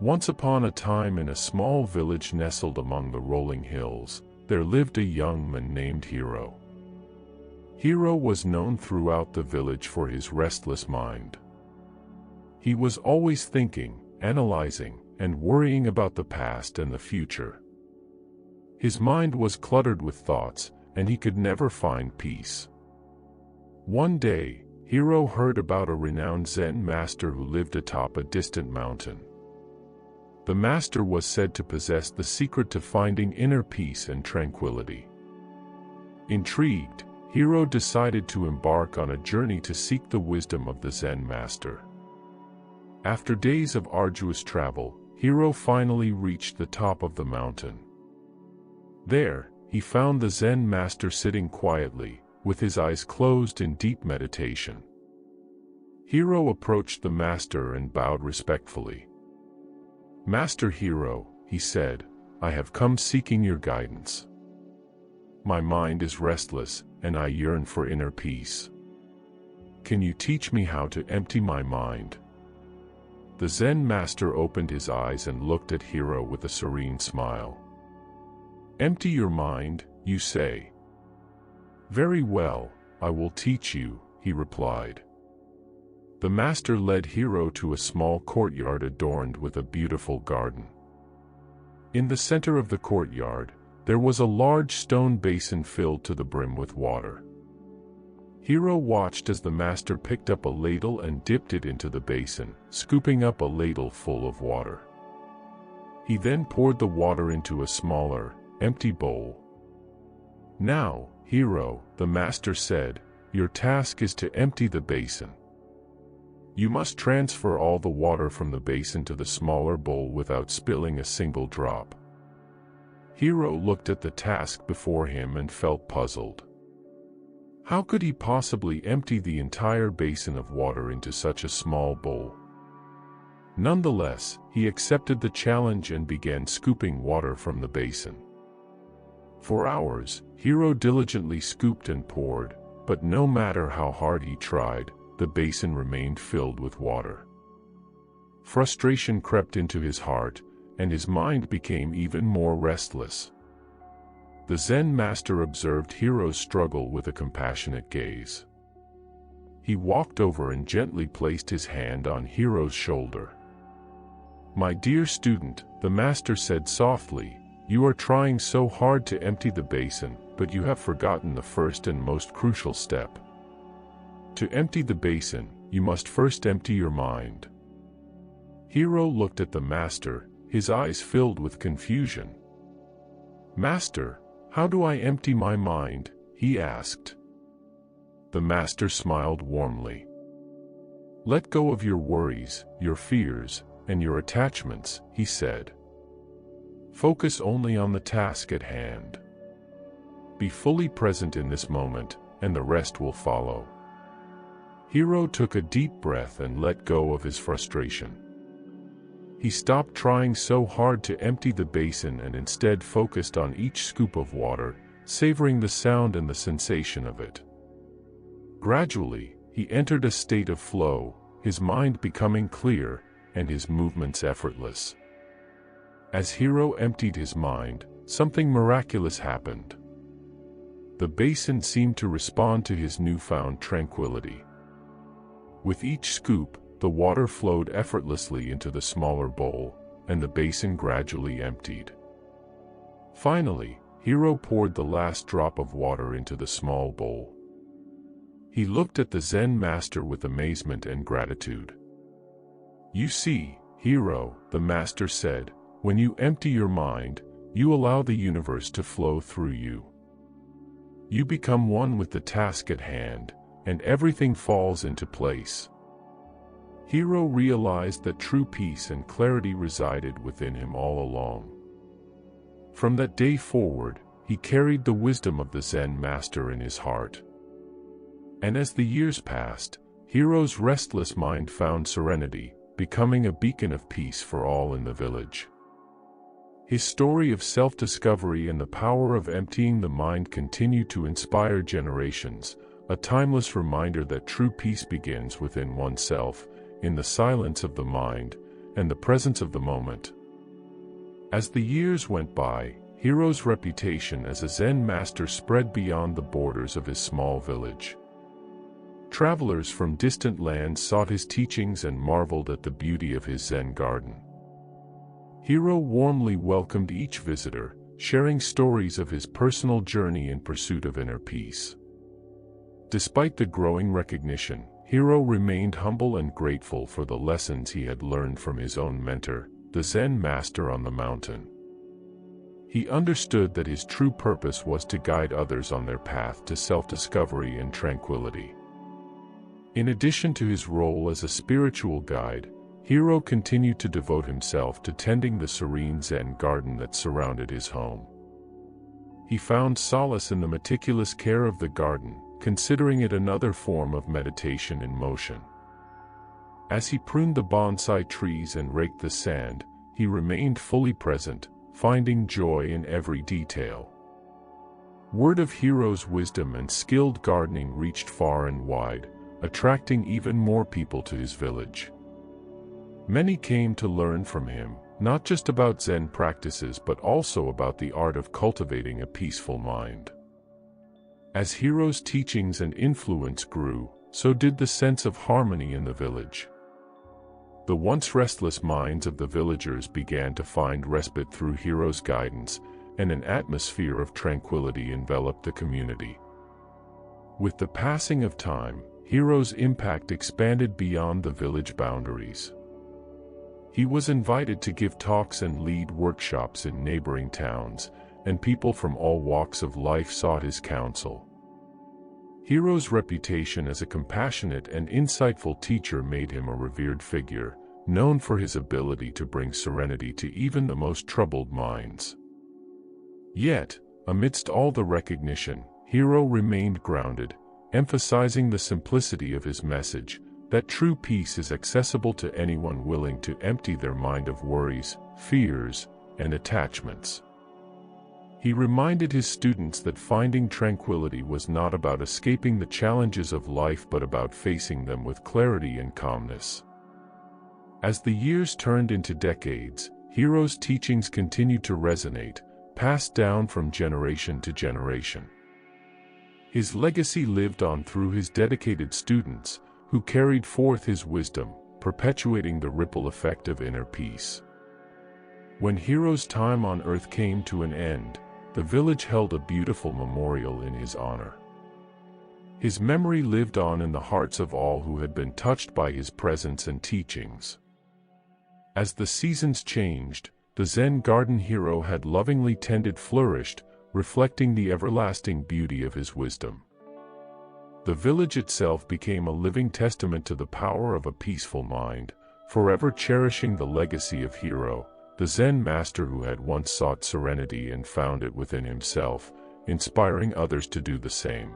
Once upon a time, in a small village nestled among the rolling hills, there lived a young man named Hero. Hero was known throughout the village for his restless mind. He was always thinking, analyzing, and worrying about the past and the future. His mind was cluttered with thoughts, and he could never find peace. One day, Hero heard about a renowned Zen master who lived atop a distant mountain. The master was said to possess the secret to finding inner peace and tranquility. Intrigued, Hero decided to embark on a journey to seek the wisdom of the Zen master. After days of arduous travel, Hero finally reached the top of the mountain. There, he found the Zen master sitting quietly, with his eyes closed in deep meditation. Hero approached the master and bowed respectfully. "Master Hero," he said, "I have come seeking your guidance. My mind is restless, and I yearn for inner peace. Can you teach me how to empty my mind?" The Zen master opened his eyes and looked at Hero with a serene smile. "Empty your mind, you say? Very well, I will teach you," he replied. The master led Hero to a small courtyard adorned with a beautiful garden. In the center of the courtyard, there was a large stone basin filled to the brim with water. Hero watched as the master picked up a ladle and dipped it into the basin, scooping up a ladle full of water. He then poured the water into a smaller, empty bowl. "Now, Hero," the master said, "your task is to empty the basin. You must transfer all the water from the basin to the smaller bowl without spilling a single drop." Hero looked at the task before him and felt puzzled. How could he possibly empty the entire basin of water into such a small bowl? Nonetheless, he accepted the challenge and began scooping water from the basin. For hours, Hero diligently scooped and poured, but no matter how hard he tried, the basin remained filled with water. Frustration crept into his heart, and his mind became even more restless. The Zen master observed Hero's struggle with a compassionate gaze. He walked over and gently placed his hand on Hero's shoulder. "My dear student," the master said softly, "you are trying so hard to empty the basin, but you have forgotten the first and most crucial step. To empty the basin, you must first empty your mind." Hero looked at the master, his eyes filled with confusion. "Master, how do I empty my mind?" he asked. The master smiled warmly. "Let go of your worries, your fears, and your attachments," he said. "Focus only on the task at hand. Be fully present in this moment, and the rest will follow." Hero took a deep breath and let go of his frustration. He stopped trying so hard to empty the basin and instead focused on each scoop of water, savoring the sound and the sensation of it. Gradually, he entered a state of flow, his mind becoming clear, and his movements effortless. As Hero emptied his mind, something miraculous happened. The basin seemed to respond to his newfound tranquility. With each scoop, the water flowed effortlessly into the smaller bowl, and the basin gradually emptied. Finally, Hero poured the last drop of water into the small bowl. He looked at the Zen master with amazement and gratitude. "You see, Hero," the master said, "when you empty your mind, you allow the universe to flow through you. You become one with the task at hand, and everything falls into place." Hero realized that true peace and clarity resided within him all along. From that day forward, he carried the wisdom of the Zen master in his heart. And as the years passed, Hero's restless mind found serenity, becoming a beacon of peace for all in the village. His story of self-discovery and the power of emptying the mind continued to inspire generations, a timeless reminder that true peace begins within oneself, in the silence of the mind, and the presence of the moment. As the years went by, Hiro's reputation as a Zen master spread beyond the borders of his small village. Travelers from distant lands sought his teachings and marveled at the beauty of his Zen garden. Hiro warmly welcomed each visitor, sharing stories of his personal journey in pursuit of inner peace. Despite the growing recognition, Hiro remained humble and grateful for the lessons he had learned from his own mentor, the Zen master on the mountain. He understood that his true purpose was to guide others on their path to self-discovery and tranquility. In addition to his role as a spiritual guide, Hiro continued to devote himself to tending the serene Zen garden that surrounded his home. He found solace in the meticulous care of the garden, considering it another form of meditation in motion. As he pruned the bonsai trees and raked the sand, he remained fully present, finding joy in every detail. Word of Hiro's wisdom and skilled gardening reached far and wide, attracting even more people to his village. Many came to learn from him, not just about Zen practices but also about the art of cultivating a peaceful mind. As Hiro's teachings and influence grew, so did the sense of harmony in the village. The once restless minds of the villagers began to find respite through Hiro's guidance, and an atmosphere of tranquility enveloped the community. With the passing of time, Hiro's impact expanded beyond the village boundaries. He was invited to give talks and lead workshops in neighboring towns, and people from all walks of life sought his counsel. Hiro's reputation as a compassionate and insightful teacher made him a revered figure, known for his ability to bring serenity to even the most troubled minds. Yet, amidst all the recognition, Hiro remained grounded, emphasizing the simplicity of his message, that true peace is accessible to anyone willing to empty their mind of worries, fears, and attachments. He reminded his students that finding tranquility was not about escaping the challenges of life but about facing them with clarity and calmness. As the years turned into decades, Hiro's teachings continued to resonate, passed down from generation to generation. His legacy lived on through his dedicated students, who carried forth his wisdom, perpetuating the ripple effect of inner peace. When Hiro's time on earth came to an end, the village held a beautiful memorial in his honor. His memory lived on in the hearts of all who had been touched by his presence and teachings. As the seasons changed, the Zen garden Hiro had lovingly tended flourished, reflecting the everlasting beauty of his wisdom. The village itself became a living testament to the power of a peaceful mind, forever cherishing the legacy of Hiro, the Zen master who had once sought serenity and found it within himself, inspiring others to do the same.